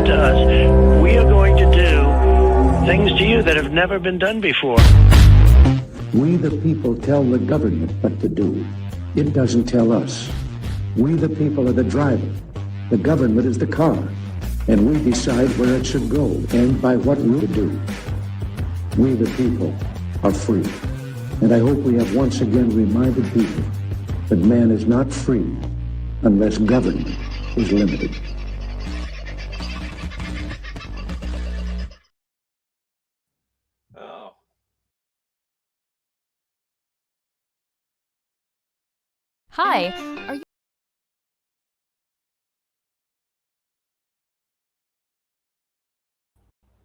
to us, we are going to do things to you that have never been done before. We the people tell the government what to do. It doesn't tell us. We the people are the driver. The government is the car. And we decide where it should go and by what route to do. We the people are free. And I hope we have once again reminded people that man is not free unless government is limited. Hi, are you...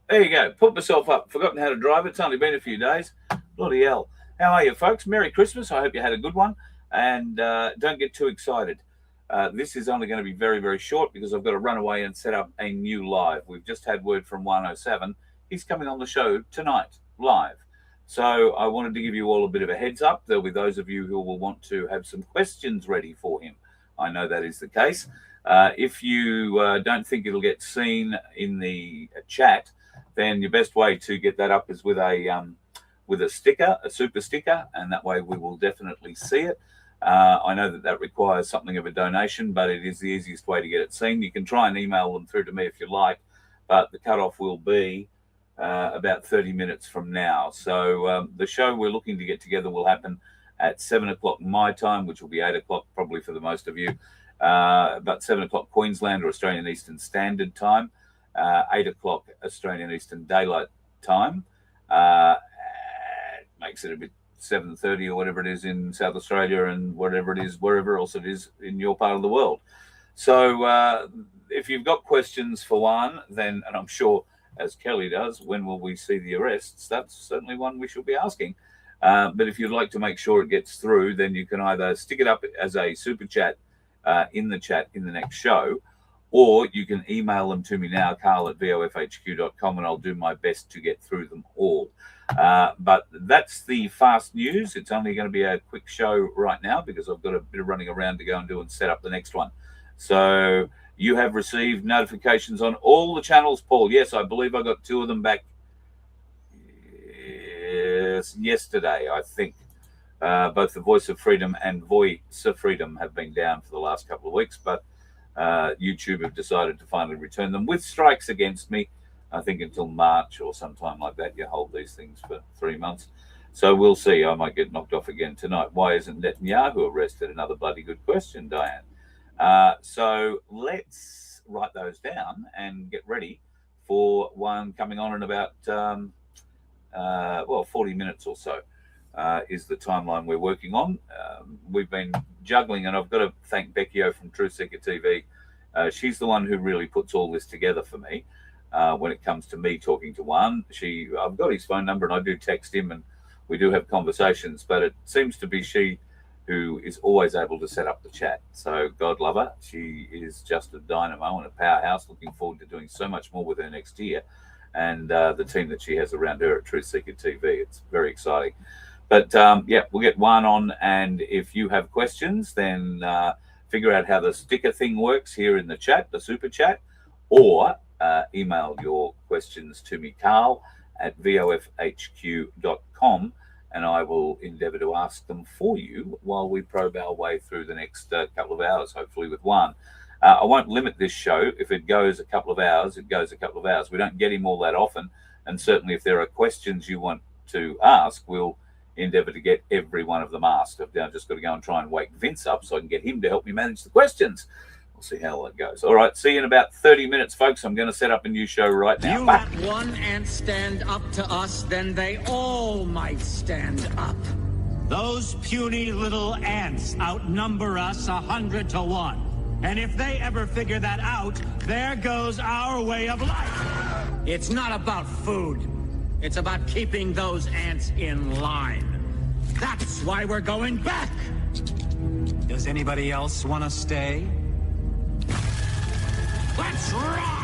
There you go. Put myself up. Forgotten how to drive. It's only been a few days. Bloody hell. How are you, folks? Merry Christmas. I hope you had a good one. And don't get too excited. This is only going to be very, very short because I've got to run away and set up a new live. We've just had word from Juan. He's coming on the show tonight, live. So I wanted to give you all a bit of a heads up. There'll be those of you who will want to have some questions ready for him. I know that is the case. If you don't think it'll get seen in the chat, then your best way to get that up is with a sticker, a super sticker, and that way we will definitely see it. I know that requires something of a donation, but it is the easiest way to get it seen. You can try and email them through to me if you like, but the cutoff will be about 30 minutes from now. So the show we're looking to get together will happen at 7 o'clock my time, which will be 8 o'clock probably for the most of you, about 7 o'clock Queensland or Australian Eastern Standard Time, 8 o'clock Australian Eastern Daylight Time. Makes it a bit 7:30 or whatever it is in South Australia and whatever it is, wherever else it is in your part of the world. So if you've got questions for Juan, then, and I'm sure as Kelly does, when will we see the arrests? That's certainly one we should be asking. But if you'd like to make sure it gets through, then you can either stick it up as a super chat in the next show, or you can email them to me now, carl@vofhq.com, and I'll do my best to get through them all. But that's the fast news. It's only going to be a quick show right now because I've got a bit of running around to go and do and set up the next one. So you have received notifications on all the channels, Paul. Yes, I believe I got 2 of them back yesterday, I think. Both the Voice of Freedom and Voice of Freedom have been down for the last couple of weeks, but YouTube have decided to finally return them with strikes against me. I think until March or sometime like that. You hold these things for 3 months. So we'll see. I might get knocked off again tonight. Why isn't Netanyahu arrested? Another bloody good question, Diane. So let's write those down and get ready for one coming on in about, 40 minutes or so is the timeline we're working on. We've been juggling, and I've got to thank Becky O from Truth Seeker TV. She's the one who really puts all this together for me. When it comes to me talking to Juan, I've got his phone number and I do text him and we do have conversations, but it seems to be she who is always able to set up the chat. So God love her. She is just a dynamo and a powerhouse. Looking forward to doing so much more with her next year, and the team that she has around her at Truth Seeker TV. It's very exciting. But we'll get Juan on, and if you have questions, then figure out how the sticker thing works here in the chat, the super chat, or email your questions to me, carl@vofhq.com, and I will endeavour to ask them for you while we probe our way through the next couple of hours, hopefully with Juan. I won't limit this show. If it goes a couple of hours, it goes a couple of hours. We don't get him all that often, and certainly if there are questions you want to ask, we'll endeavour to get every one of them asked. I've now just got to go and try and wake Vince up so I can get him to help me manage the questions. See how that goes. All right, see you in about 30 minutes, folks. I'm going to set up a new show right now. You let one ant stand up to us, then they all might stand up. Those puny little ants outnumber us 100 to 1. And if they ever figure that out, there goes our way of life. It's not about food. It's about keeping those ants in line. That's why we're going back. Does anybody else want to stay? Let's rock!